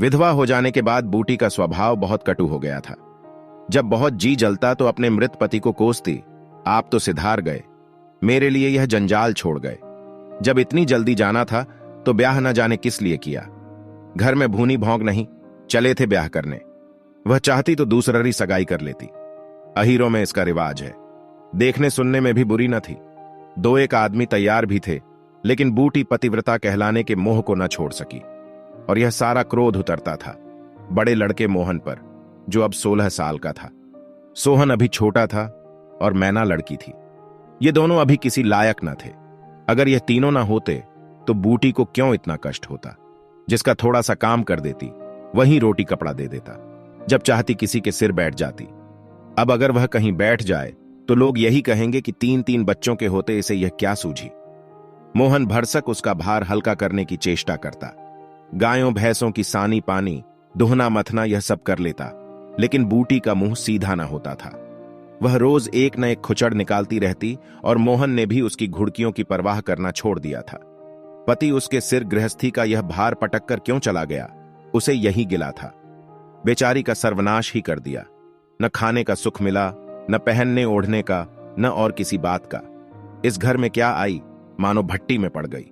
विधवा हो जाने के बाद बूटी का स्वभाव बहुत कटु हो गया था। जब बहुत जी जलता तो अपने मृत पति को कोसती, आप तो सिधार गए, मेरे लिए यह जंजाल छोड़ गए। जब इतनी जल्दी जाना था तो ब्याह न जाने किस लिए किया। घर में भूनी भौंक नहीं, चले थे ब्याह करने। वह चाहती तो दूसरी सगाई कर लेती। अहीरों में इसका रिवाज है। देखने सुनने में भी बुरी न थी। दो एक आदमी तैयार भी थे, लेकिन बूटी पतिव्रता कहलाने के मोह को न छोड़ सकी और यह सारा क्रोध उतरता था बड़े लड़के मोहन पर, जो अब 16 साल का था। सोहन अभी छोटा था और मैना लड़की थी। ये दोनों अभी किसी लायक न थे। अगर यह तीनों ना होते तो बूटी को क्यों इतना कष्ट होता। जिसका थोड़ा सा काम कर देती वही रोटी कपड़ा दे देता, जब चाहती किसी के सिर बैठ जाती। अब अगर वह कहीं बैठ जाए तो लोग यही कहेंगे कि 3-3 बच्चों के होते इसे यह क्या सूझी। मोहन भरसक उसका भार हल्का करने की चेष्टा करता। गायों भैंसों की सानी पानी, दुहना मथना यह सब कर लेता, लेकिन बूटी का मुंह सीधा न होता था। वह रोज एक न एक खुचड़ निकालती रहती और मोहन ने भी उसकी घुड़कियों की परवाह करना छोड़ दिया था। पति उसके सिर गृहस्थी का यह भार पटक कर क्यों चला गया, उसे यही गिला था। बेचारी का सर्वनाश ही कर दिया। न खाने का सुख मिला, न पहनने ओढ़ने का, न और किसी बात का। इस घर में क्या आई, मानो भट्टी में पड़ गई।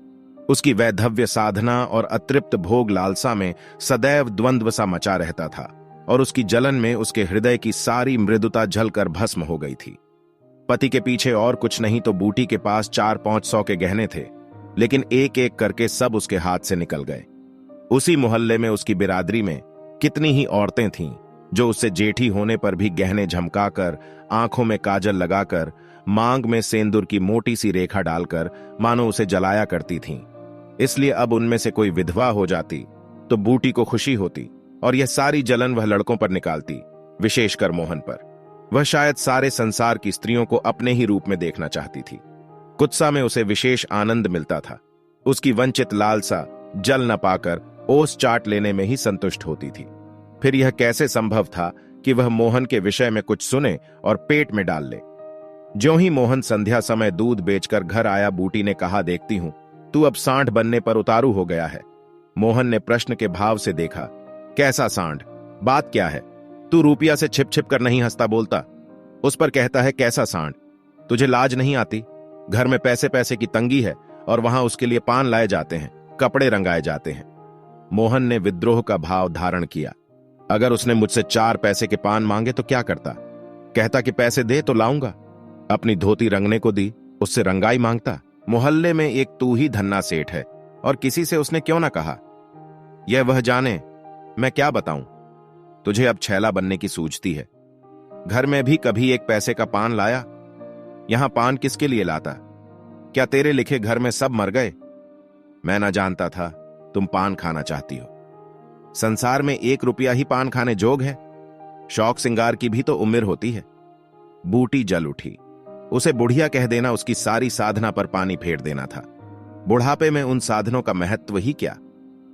उसकी वैधव्य साधना और अतृप्त भोग लालसा में सदैव द्वंद्व सा मचा रहता था और उसकी जलन में उसके हृदय की सारी मृदुता जलकर भस्म हो गई थी। पति के पीछे और कुछ नहीं तो बूटी के पास 400-500 के गहने थे, लेकिन एक एक करके सब उसके हाथ से निकल गए। उसी मोहल्ले में उसकी बिरादरी में कितनी ही औरतें थीं जो उससे जेठी होने पर भी गहने झमकाकर, आंखों में काजल लगाकर, मांग में सेंदूर की मोटी सी रेखा डालकर मानो उसे जलाया करती थीं। इसलिए अब उनमें से कोई विधवा हो जाती तो बूटी को खुशी होती और यह सारी जलन वह लड़कों पर निकालती, विशेषकर मोहन पर। वह शायद सारे संसार की स्त्रियों को अपने ही रूप में देखना चाहती थी। कुत्सा में उसे विशेष आनंद मिलता था। उसकी वंचित लालसा जल न पाकर ओस चाट लेने में ही संतुष्ट होती थी। फिर यह कैसे संभव था कि वह मोहन के विषय में कुछ सुने और पेट में डाल ले। ज्यों ही मोहन संध्या समय दूध बेचकर घर आया, बूटी ने कहा, देखती हूं तू अब सांड बनने पर उतारू हो गया है। मोहन ने प्रश्न के भाव से देखा, कैसा सांड, बात क्या है? तू रूपिया से छिप छिप कर नहीं हंसता बोलता, उस पर कहता है कैसा सांड? तुझे लाज नहीं आती? घर में पैसे पैसे की तंगी है और वहां उसके लिए पान लाए जाते हैं, कपड़े रंगाए जाते हैं। मोहन ने विद्रोह का भाव धारण किया। अगर उसने मुझसे 4 पैसे के पान मांगे तो क्या करता? कहता कि पैसे दे तो लाऊंगा। अपनी धोती रंगने को दी, उससे रंगाई मांगता। मोहल्ले में एक तू ही धन्ना सेठ है और किसी से उसने क्यों ना कहा? यह वह जाने, मैं क्या बताऊं? तुझे अब छैला बनने की सूझती है। घर में भी कभी 1 पैसे का पान लाया? यहां पान किसके लिए लाता? क्या तेरे लिखे घर में सब मर गए? मैं ना जानता था तुम पान खाना चाहती हो। संसार में 1 रुपया ही पान खाने जोग है। शौक सिंगार की भी तो उम्र होती है। बूटी जल उठी। उसे बुढ़िया कह देना उसकी सारी साधना पर पानी फेर देना था। बुढ़ापे में उन साधनों का महत्व ही क्या।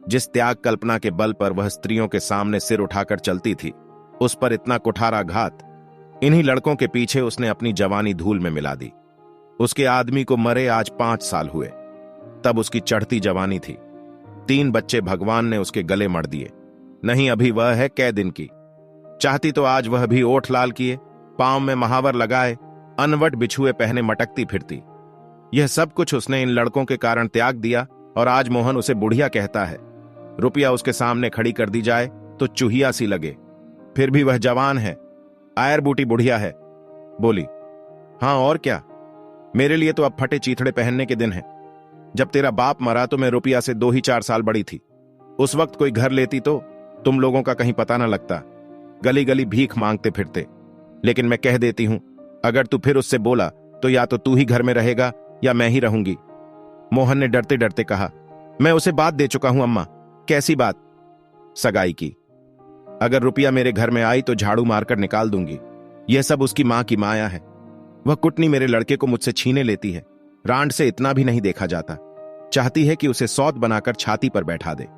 जिस त्याग कल्पना के बल पर वह स्त्रियों के सामने सिर उठाकर चलती थी, उस पर इतना कुठाराघात। इन्हीं लड़कों के पीछे उसने अपनी जवानी धूल में मिला दी। उसके आदमी को मरे आज 5 साल हुए, तब उसकी चढ़ती जवानी थी। 3 बच्चे भगवान ने उसके गले मड़ दिए। नहीं, अभी वह है कै दिन की। चाहती तो आज वह भी ओठ लाल किए, पांव में महावर लगाए, अनवट बिछुए पहने मटकती फिरती। यह सब कुछ उसने इन लड़कों के कारण त्याग दिया और आज मोहन उसे बुढ़िया कहता है। रुपया उसके सामने खड़ी कर दी जाए तो चूहिया सी लगे। फिर भी वह जवान है, आयर बूटी बुढ़िया है। बोली, हां और क्या, मेरे लिए तो अब फटे चीथड़े पहनने के दिन है। जब तेरा बाप मरा तो मैं रुपया से 2 ही 4 साल बड़ी थी। उस वक्त कोई घर लेती तो तुम लोगों का कहीं पता न लगता, गली गली भीख मांगते फिरते। लेकिन मैं कह देती हूं, अगर तू फिर उससे बोला तो या तो तू ही घर में रहेगा या मैं ही रहूंगी। मोहन ने डरते डरते कहा, मैं उसे बात दे चुका हूं अम्मा। कैसी बात? सगाई की। अगर रुपया मेरे घर में आई तो झाड़ू मारकर निकाल दूंगी। यह सब उसकी मां की माया है। वह कुटनी मेरे लड़के को मुझसे छीने लेती है। रांड से इतना भी नहीं देखा जाता। चाहती है कि उसे सौत बनाकर छाती पर बैठा दे।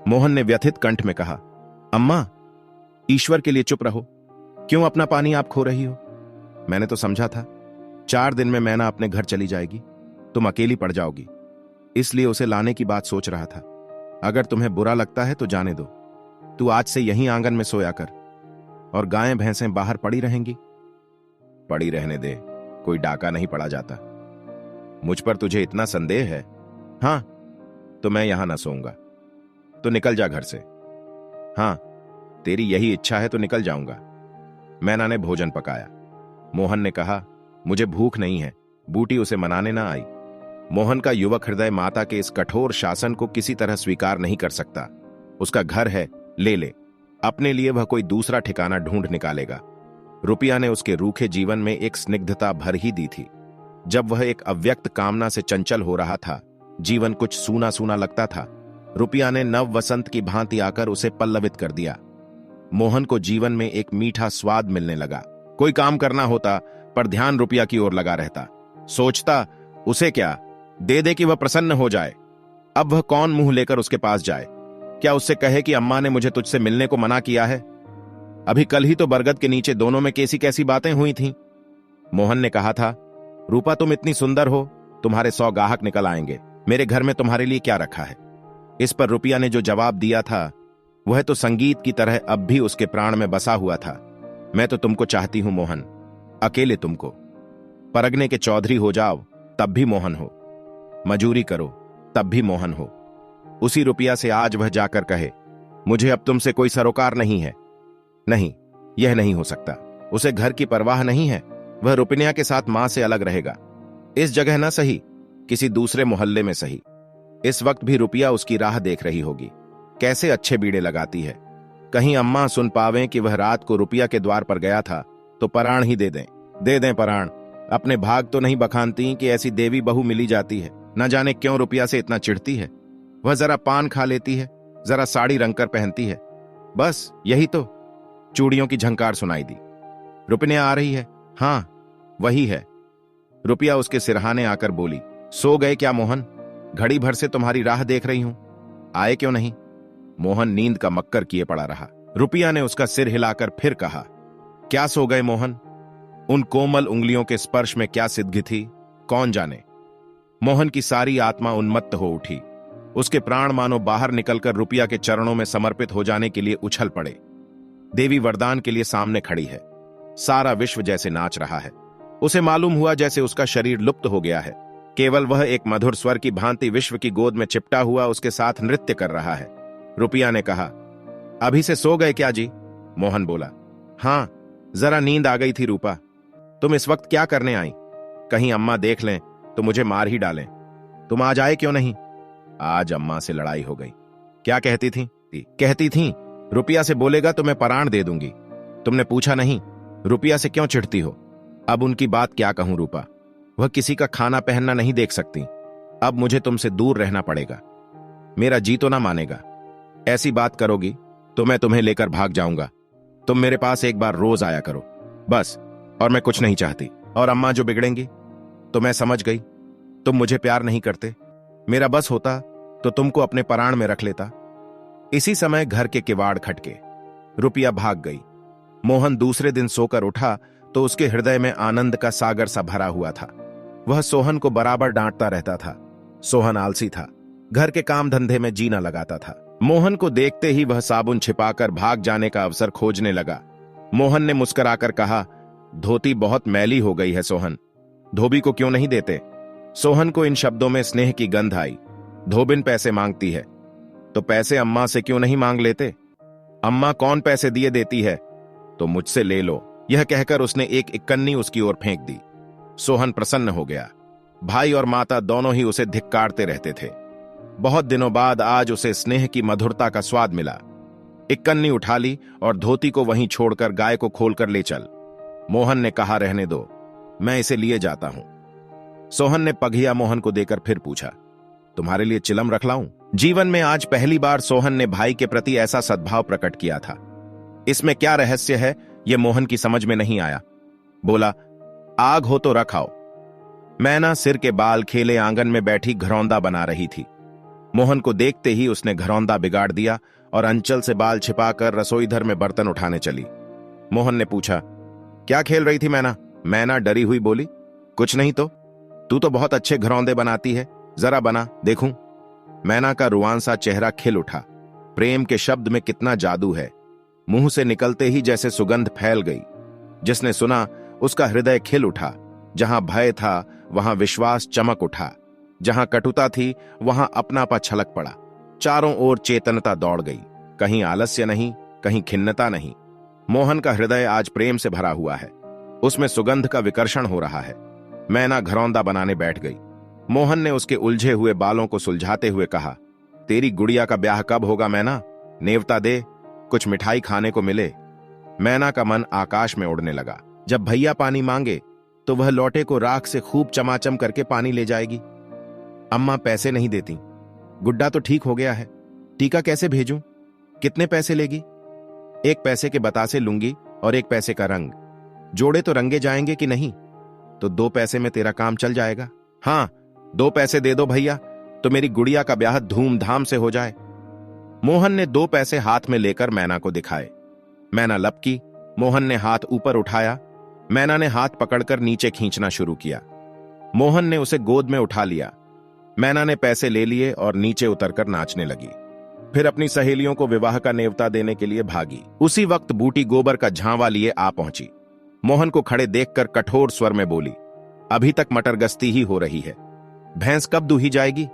मोहन ने व्यथित कंठ में कहा, अम्मा, ईश्वर के लिए चुप रहो। क्यों अपना पानी आप खो रही हो? मैंने तो समझा था 4 दिन में मैना अपने घर चली जाएगी, तुम अकेली पड़ जाओगी, इसलिए उसे लाने की बात सोच रहा था। अगर तुम्हें बुरा लगता है तो जाने दो। तू आज से यहीं आंगन में सोया कर, और गायें भैंसें बाहर पड़ी रहेंगी। पड़ी रहने दे, कोई डाका नहीं पड़ा जाता। मुझ पर तुझे इतना संदेह है? हां, तो मैं यहां ना सोऊंगा। तो निकल जा घर से। हां, तेरी यही इच्छा है तो निकल जाऊंगा। मैना ने भोजन पकाया। मोहन ने कहा, मुझे भूख नहीं है। बूटी उसे मनाने ना आई। मोहन का युवक हृदय माता के इस कठोर शासन को किसी तरह स्वीकार नहीं कर सकता। उसका घर है, ले ले। अपने लिए वह कोई दूसरा ठिकाना ढूंढ निकालेगा। रुपया ने उसके रूखे जीवन में एक स्निग्धता भर ही दी थी। जब वह एक अव्यक्त कामना से चंचल हो रहा था, जीवन कुछ सूना सूना लगता था। रुपया ने नव वसंत की भांति आकर उसे पल्लवित कर दिया। मोहन को जीवन में एक मीठा स्वाद मिलने लगा। कोई काम करना होता पर ध्यान रुपया की ओर लगा रहता। सोचता, उसे क्या दे दे कि वह प्रसन्न हो जाए। अब वह कौन मुंह लेकर उसके पास जाए? क्या उससे कहे कि अम्मा ने मुझे तुझसे मिलने को मना किया है? अभी कल ही तो बरगद के नीचे दोनों में कैसी कैसी बातें हुई थीं। मोहन ने कहा था, रूपा तुम इतनी सुंदर हो, तुम्हारे 100 गाहक निकल आएंगे। मेरे घर में तुम्हारे लिए क्या रखा है? इस पर रुपया ने जो जवाब दिया था वह तो संगीत की तरह अब भी उसके प्राण में बसा हुआ था। मैं तो तुमको चाहती हूं मोहन, अकेले तुमको। परगने के चौधरी हो जाओ तब भी मोहन हो, मजूरी करो तब भी मोहन हो। उसी रुपया से आज वह जाकर कहे, मुझे अब तुमसे कोई सरोकार नहीं है। नहीं, यह नहीं हो सकता। उसे घर की परवाह नहीं है। वह रुपनिया के साथ मां से अलग रहेगा। इस जगह न सही, किसी दूसरे मोहल्ले में सही। इस वक्त भी रुपया उसकी राह देख रही होगी। कैसे अच्छे बीड़े लगाती है। कहीं अम्मा सुन पावें कि वह रात को रुपया के द्वार पर गया था तो पराण ही दे दें पराण। अपने भाग तो नहीं बखानती कि ऐसी देवी बहू मिली जाती है। न जाने क्यों रुपया से इतना चिढ़ती है। वह जरा पान खा लेती है, जरा साड़ी रंगकर पहनती है, बस यही तो। चूड़ियों की झंकार सुनाई दी। रुपनिया आ रही है। हां, वही है। रुपया उसके सिरहाने आकर बोली, सो गए क्या मोहन? घड़ी भर से तुम्हारी राह देख रही हूं, आए क्यों नहीं? मोहन नींद का मक्कर किए पड़ा रहा। रुपया ने उसका सिर हिलाकर फिर कहा, क्या सो गए मोहन? उन कोमल उंगलियों के स्पर्श में क्या सिद्धि थी, कौन जाने। मोहन की सारी आत्मा उन्मत्त हो उठी। उसके प्राण मानो बाहर निकलकर रुपया के चरणों में समर्पित हो जाने के लिए उछल पड़े। देवी वरदान के लिए सामने खड़ी है। सारा विश्व जैसे नाच रहा है। उसे मालूम हुआ जैसे उसका शरीर लुप्त हो गया है। केवल वह एक मधुर स्वर की भांति विश्व की गोद में चिपटा हुआ उसके साथ नृत्य कर रहा है। रुपया ने कहा, अभी से सो गए क्या जी? मोहन बोला, हां, जरा नींद आ गई थी रूपा। तुम इस वक्त क्या करने आई? कहीं अम्मा देख लें तो मुझे मार ही डालें। तुम आज आए क्यों नहीं? आज अम्मा से लड़ाई हो गई। क्या कहती थी? कहती थी रुपया से बोलेगा तो मैं पराण दे दूंगी। तुमने पूछा नहीं, रुपया से क्यों चिढ़ती हो? अब उनकी बात क्या कहूं रूपा, वह किसी का खाना पहनना नहीं देख सकती। अब मुझे तुमसे दूर रहना पड़ेगा। मेरा जी तो ना मानेगा। ऐसी बात करोगी तो मैं तुम्हें लेकर भाग जाऊंगा। तुम मेरे पास एक बार रोज आया करो, बस। और मैं कुछ नहीं चाहती। और अम्मा जो बिगड़ेंगी तो मैं समझ गई, तुम मुझे प्यार नहीं करते। मेरा बस होता तो तुमको अपने पराण में रख लेता। इसी समय घर के किवाड़ खटके। रुपया भाग गई। मोहन दूसरे दिन सोकर उठा तो उसके हृदय में आनंद का सागर सा भरा हुआ था। वह सोहन को बराबर डांटता रहता था। सोहन आलसी था, घर के काम धंधे में जीना लगाता था। मोहन को देखते ही वह साबुन छिपाकर भाग जाने का अवसर खोजने लगा। मोहन ने मुस्कुराकर कहा, धोती बहुत मैली हो गई है सोहन, धोबी को क्यों नहीं देते? सोहन को इन शब्दों में स्नेह की गंध आई। धोबिन पैसे मांगती है तो पैसे अम्मा से क्यों नहीं मांग लेते? अम्मा कौन पैसे दिए देती है, तो मुझसे ले लो। यह कहकर उसने एक इक्कन्नी उसकी ओर फेंक दी। सोहन प्रसन्न हो गया। भाई और माता दोनों ही उसे धिक्कारते रहते थे। बहुत दिनों बाद आज उसे स्नेह की मधुरता का स्वाद मिला। इक्कन्नी उठा ली और धोती को वहीं छोड़कर गाय को खोलकर ले चल। मोहन ने कहा, रहने दो, मैं इसे लिए जाता हूं। सोहन ने पघिया मोहन को देकर फिर पूछा, तुम्हारे लिए चिलम रख लाऊं? जीवन में आज पहली बार सोहन ने भाई के प्रति ऐसा सद्भाव प्रकट किया था। इसमें क्या रहस्य है, यह मोहन की समझ में नहीं आया। बोला, आग हो तो रखाओ। मैना सिर के बाल खेले आंगन में बैठी घरौंदा बना रही थी। मोहन को देखते ही उसने घरौंदा बिगाड़ दिया और अंचल से बाल छिपाकर रसोईघर में बर्तन उठाने चली। मोहन ने पूछा, क्या खेल रही थी मैना? मैना डरी हुई बोली, कुछ नहीं तो। तू तो बहुत अच्छे घरौंदे बनाती है, जरा बना देखूं। मैना का रुआन सा चेहरा खिल उठा। प्रेम के शब्द में कितना जादू है। मुंह से निकलते ही जैसे सुगंध फैल गई। जिसने सुना उसका हृदय खिल उठा। जहां भय था वहां विश्वास चमक उठा। जहां कटुता थी वहां अपनापा छलक पड़ा। चारों ओर चेतनता दौड़ गई। कहीं आलस्य नहीं, कहीं खिन्नता नहीं। मोहन का हृदय आज प्रेम से भरा हुआ है। उसमें सुगंध का विकर्षण हो रहा है। मैना घरौंदा बनाने बैठ गई। मोहन ने उसके उलझे हुए बालों को सुलझाते हुए कहा, तेरी गुड़िया का ब्याह कब होगा मैना? नेवता दे, कुछ मिठाई खाने को मिले। मैना का मन आकाश में उड़ने लगा। जब भैया पानी मांगे तो वह लोटे को राख से खूब चमाचम करके पानी ले जाएगी। अम्मा पैसे नहीं देती। गुड्डा तो ठीक हो गया है, टीका कैसे भेजूं? कितने पैसे लेगी? 1 पैसे के बतासे लूंगी और 1 पैसे का रंग। जोड़े तो रंगे जाएंगे कि नहीं? तो 2 पैसे में तेरा काम चल जाएगा। हाँ, 2 पैसे दे दो भैया, तो मेरी गुड़िया का ब्याह धूमधाम से हो जाए। मोहन ने 2 पैसे हाथ में लेकर मैना को दिखाए। मैना लपकी। मोहन ने हाथ ऊपर उठाया। मैना ने हाथ पकड़कर नीचे खींचना शुरू किया। मोहन ने उसे गोद में उठा लिया। मैना ने पैसे ले लिए और नीचे उतरकर नाचने लगी। फिर अपनी सहेलियों को विवाह का नेवता देने के लिए भागी। उसी वक्त बूटी गोबर का झांवा लिए आ पहुंची। मोहन को खड़े देखकर कठोर स्वर में बोली, अभी तक मटरगश्ती ही हो रही है। भैंस कब दूही जाएगी?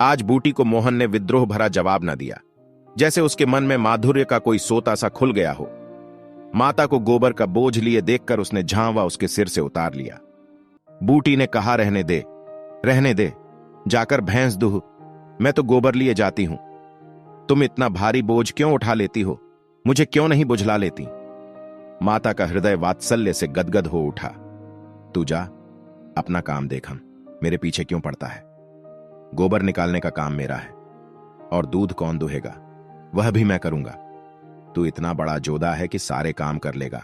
आज बूटी को मोहन ने विद्रोह भरा जवाब न दिया। जैसे उसके मन में माधुर्य का कोई सोता सा खुल गया हो। माता को गोबर का बोझ लिए देखकर उसने झांवा उसके सिर से उतार लिया। बूटी ने कहा, रहने दे, जाकर भैंस दूह, मैं तो गोबर लिए जाती हूं। तुम इतना भारी बोझ क्यों उठा लेती हो? मुझे क्यों नहीं बुझला लेती? माता का हृदय वात्सल्य से गदगद हो उठा। तू जा, अपना काम देख, हम मेरे पीछे क्यों पड़ता है? गोबर निकालने का काम मेरा है, और दूध कौन दुहेगा वह भी मैं करूंगा। तू इतना बड़ा जोधा है कि सारे काम कर लेगा।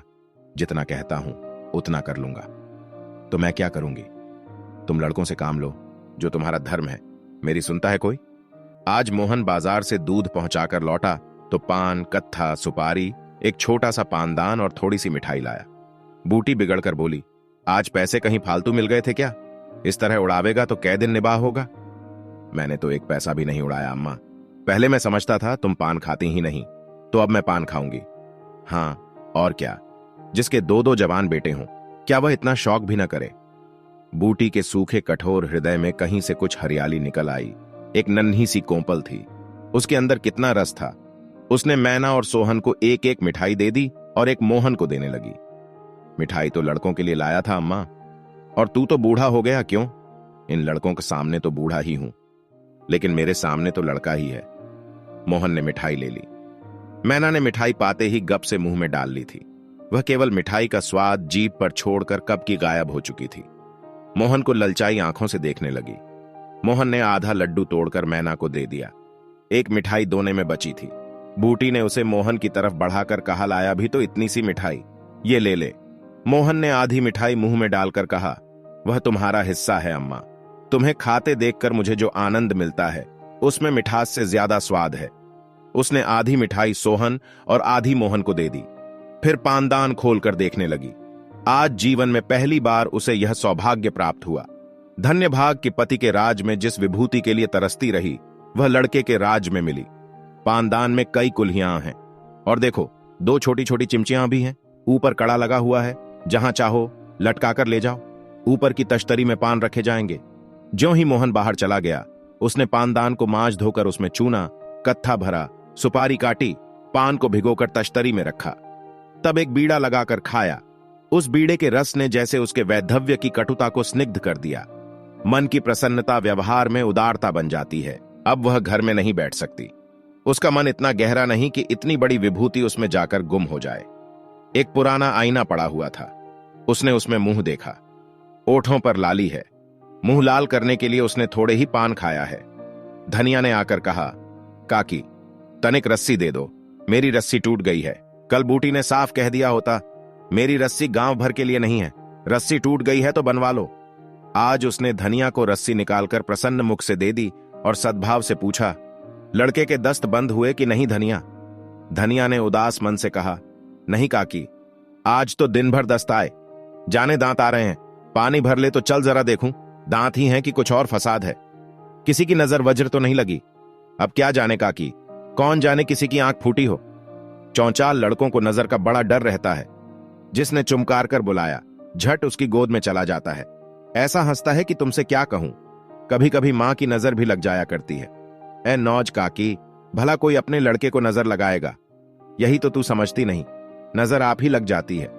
जितना कहता हूं उतना कर लूंगा। तो मैं क्या करूंगी? तुम लड़कों से काम लो, जो तुम्हारा धर्म है। मेरी सुनता है कोई? आज मोहन बाजार से दूध पहुंचाकर लौटा तो पान, कत्था, सुपारी, एक छोटा सा पानदान और थोड़ी सी मिठाई लाया। बूटी बिगड़कर बोली, आज पैसे कहीं फालतू मिल गए थे क्या? इस तरह उड़ावेगा तो कै दिन निबाह होगा? मैंने तो 1 पैसा भी नहीं उड़ाया अम्मा। पहले मैं समझता था तुम पान खाती ही नहीं, तो अब मैं पान खाऊंगी। हाँ और क्या, जिसके 2-2 जवान बेटे हों, क्या वह इतना शौक भी न करे? बूटी के सूखे कठोर हृदय में कहीं से कुछ हरियाली निकल आई। एक नन्ही सी कोंपल थी। उसके अंदर कितना रस था। उसने मैना और सोहन को 1-1 मिठाई दे दी और एक मोहन को देने लगी। मिठाई तो लड़कों के लिए लाया था अम्मा, और तू तो बूढ़ा हो गया क्यों? इन लड़कों के सामने तो बूढ़ा ही हूं, लेकिन मेरे सामने तो लड़का ही है। मोहन ने मिठाई ले ली। मैना ने मिठाई पाते ही गप से मुंह में डाल ली थी। वह केवल मिठाई का स्वाद जीभ पर छोड़कर कब की गायब हो चुकी थी। मोहन को ललचाई आंखों से देखने लगी। मोहन ने आधा लड्डू तोड़कर मैना को दे दिया। एक मिठाई दोने में बची थी। बूटी ने उसे मोहन की तरफ बढ़ाकर कहा, लाया भी तो इतनी सी मिठाई, ये ले ले। मोहन ने आधी मिठाई मुंह में डालकर कहा, वह तुम्हारा हिस्सा है अम्मा। तुम्हें खाते देखकर मुझे जो आनंद मिलता है उसमें मिठास से ज्यादा स्वाद है। उसने आधी मिठाई सोहन और आधी मोहन को दे दी। फिर पानदान खोलकर देखने लगी। आज जीवन में पहली बार उसे यह सौभाग्य प्राप्त हुआ। धन्य भाग कि पति के राज में जिस विभूति के लिए तरसती रही वह लड़के के राज में मिली। पानदान में कई कुल्हियां हैं, और देखो 2 छोटी छोटी चिमचियां भी हैं। ऊपर कड़ा लगा हुआ है, जहां चाहो लटकाकर ले जाओ। ऊपर की तश्तरी में पान रखे जाएंगे। ज्यों ही मोहन बाहर चला गया, उसने पानदान को मांज धोकर उसमें चूना, कत्था भरा, सुपारी काटी, पान को भिगोकर तश्तरी में रखा। तब एक बीड़ा लगाकर खाया। उस बीड़े के रस ने जैसे उसके वैधव्य की कटुता को स्निग्ध कर दिया। मन की प्रसन्नता व्यवहार में उदारता बन जाती है। अब वह घर में नहीं बैठ सकती। उसका मन इतना गहरा नहीं कि इतनी बड़ी विभूति उसमें जाकर गुम हो जाए। एक पुराना आईना पड़ा हुआ था। उसने उसमें मुंह देखा। ओठों पर लाली है। मुंह लाल करने के लिए उसने थोड़े ही पान खाया है। धनिया ने आकर कहा, काकी तनिक रस्सी दे दो, मेरी रस्सी टूट गई है। कल बूटी ने साफ कह दिया होता, मेरी रस्सी गांव भर के लिए नहीं है, रस्सी टूट गई है तो बनवा लो। आज उसने धनिया को रस्सी निकालकर प्रसन्न मुख से दे दी और सद्भाव से पूछा, लड़के के दस्त बंद हुए कि नहीं धनिया? धनिया ने उदास मन से कहा, नहीं काकी, आज तो दिन भर दस्त आए, जाने दांत आ रहे हैं। पानी भर ले तो चल जरा देखूं, दांत ही हैं कि कुछ और फसाद है। किसी की नजर वज्र तो नहीं लगी? अब क्या जाने काकी, कौन जाने किसी की आंख फूटी हो। चौंचाल लड़कों को नजर का बड़ा डर रहता है। जिसने चुमकार कर बुलाया झट उसकी गोद में चला जाता है। ऐसा हंसता है कि तुमसे क्या कहूं। कभी कभी मां की नजर भी लग जाया करती है। ए नौज काकी, भला कोई अपने लड़के को नजर लगाएगा? यही तो तू समझती नहीं, नजर आप ही लग जाती है।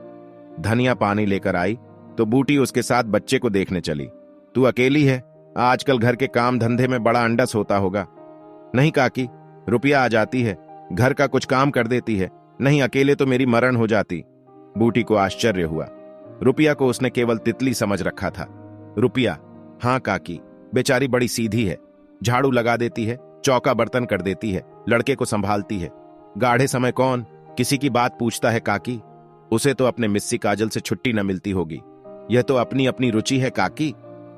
धनिया पानी लेकर आई तो बूटी उसके साथ बच्चे को देखने चली। तू अकेली है? आजकल घर के काम धंधे में बड़ा अंडस होता होगा। नहीं काकी, रुपया आ जाती है, घर का कुछ काम कर देती है। नहीं, अकेले तो मेरी मरण हो जाती। बूटी को आश्चर्य हुआ। रुपया को उसने केवल तितली समझ रखा था। रुपया? हाँ काकी, बेचारी बड़ी सीधी है। झाड़ू लगा देती है, चौका बर्तन कर देती है, लड़के को संभालती है। गाढ़े समय कौन किसी की बात पूछता है काकी? उसे तो अपने मिस्सी काजल से छुट्टी न मिलती होगी। यह तो अपनी अपनी रुचि है काकी।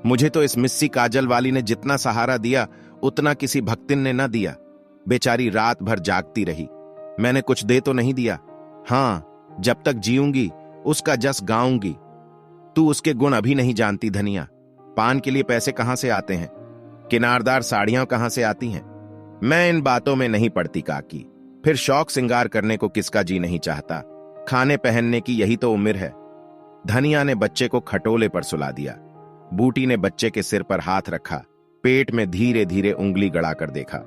मुझे तो इस मिस्सी काजल वाली ने जितना सहारा दिया उतना किसी भक्तिन ने न दिया। बेचारी रात भर जागती रही, मैंने कुछ दे तो नहीं दिया। हाँ, जब तक जीऊंगी उसका जस गाऊंगी। तू उसके गुण अभी नहीं जानती धनिया। पान के लिए पैसे कहां से आते हैं? किनारदार साड़ियां कहां से आती हैं? मैं इन बातों में नहीं पड़ती काकी। फिर शौक सिंगार करने को किसका जी नहीं चाहता? खाने पहनने की यही तो उम्र है। धनिया ने बच्चे को खटोले पर सुला दिया। बूटी ने बच्चे के सिर पर हाथ रखा, पेट में धीरे धीरे उंगली गड़ाकर देखा,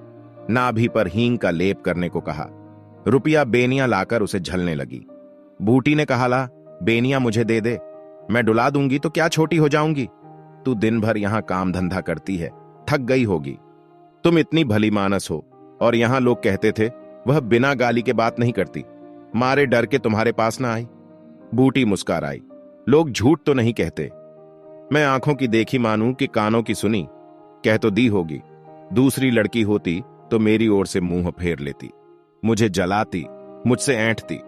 नाभि पर हींग का लेप करने को कहा। रुपया बेनियां लाकर उसे झलने लगी। बूटी ने कहा, ला बेनियां मुझे दे दे, मैं डुला दूंगी तो क्या छोटी हो जाऊंगी। तू दिन भर यहां काम धंधा करती है, थक गई होगी। तुम इतनी भली मानस हो और यहां लोग कहते थे वह बिना गाली के बात नहीं करती, मारे डर के तुम्हारे पास ना आई। बूटी मुस्कुराई। लोग झूठ तो नहीं कहते। मैं आंखों की देखी मानूं कि कानों की सुनी? कह तो दी होगी। दूसरी लड़की होती तो मेरी ओर से मुंह फेर लेती, मुझे जलाती, मुझसे ऐंठती।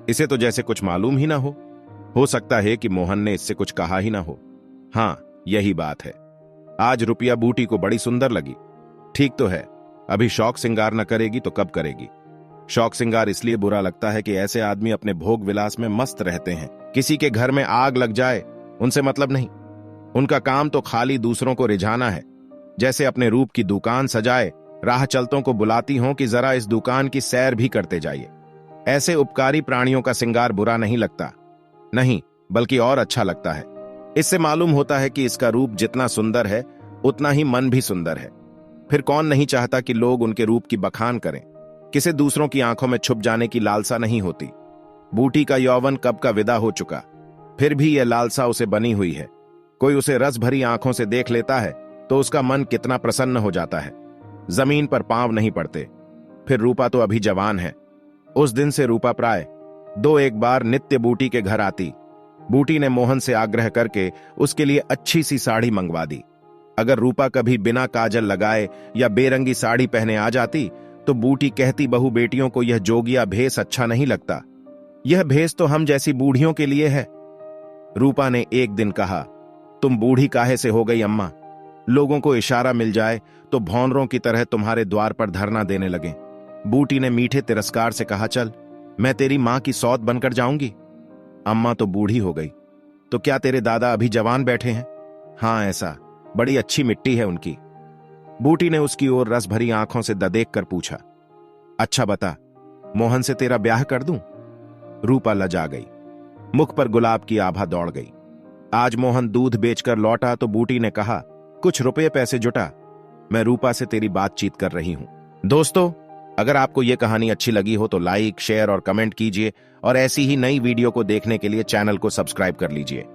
इसे तो जैसे कुछ मालूम ही ना हो सकता है कि मोहन ने इससे कुछ कहा ही ना हो। हां, यही बात है। आज रुपया बूटी को बड़ी सुंदर लगी। ठीक तो है, अभी शौक सिंगार न करेगी तो कब करेगी? शौक सिंगार इसलिए बुरा लगता है कि ऐसे आदमी अपने भोग विलास में मस्त रहते हैं। किसी के घर में आग लग जाए उनसे मतलब नहीं। उनका काम तो खाली दूसरों को रिझाना है। जैसे अपने रूप की दुकान सजाए राह चलतों को बुलाती हों कि जरा इस दुकान की सैर भी करते जाइए। ऐसे उपकारी प्राणियों का सिंगार बुरा नहीं लगता, नहीं बल्कि और अच्छा लगता है। इससे मालूम होता है कि इसका रूप जितना सुंदर है उतना ही मन भी सुंदर है। फिर कौन नहीं चाहता कि लोग उनके रूप की बखान करें। किसे दूसरों की आंखों में छुप जाने की लालसा नहीं होती। बूटी का यौवन कब का विदा हो चुका, फिर भी यह लालसा उसे बनी हुई है। कोई उसे रस भरी आंखों से देख लेता है तो उसका मन कितना प्रसन्न हो जाता है। जमीन पर पांव नहीं पड़ते। फिर रूपा तो अभी जवान है। उस दिन से रूपा प्राय 2-1 बार नित्य बूटी के घर आती। बूटी ने मोहन से आग्रह करके उसके लिए अच्छी सी साड़ी मंगवा दी। अगर रूपा कभी बिना काजल लगाए या बेरंगी साड़ी पहने आ जाती तो बूटी कहती, बहू बेटियों को यह जोगिया भेष अच्छा नहीं लगता। यह भेष तो हम जैसी बूढ़ियों के लिए है। रूपा ने एक दिन कहा, तुम बूढ़ी काहे से हो गई अम्मा? लोगों को इशारा मिल जाए तो भौंरों की तरह तुम्हारे द्वार पर धरना देने लगे। बूटी ने मीठे तिरस्कार से कहा, चल मैं तेरी मां की सौत बनकर जाऊंगी। अम्मा तो बूढ़ी हो गई, तो क्या तेरे दादा अभी जवान बैठे हैं? हां, ऐसा, बड़ी अच्छी मिट्टी है उनकी। बूटी ने उसकी ओर रस भरी आंखों से ददेक कर पूछा, अच्छा बता, मोहन से तेरा ब्याह कर दूं? रूपा लजा गई, मुख पर गुलाब की आभा दौड़ गई। आज मोहन दूध बेचकर लौटा तो बूटी ने कहा, कुछ रुपये पैसे जुटा, मैं रूपा से तेरी बातचीत कर रही हूं। दोस्तों, अगर आपको यह कहानी अच्छी लगी हो तो लाइक, शेयर और कमेंट कीजिए और ऐसी ही नई वीडियो को देखने के लिए चैनल को सब्सक्राइब कर लीजिए।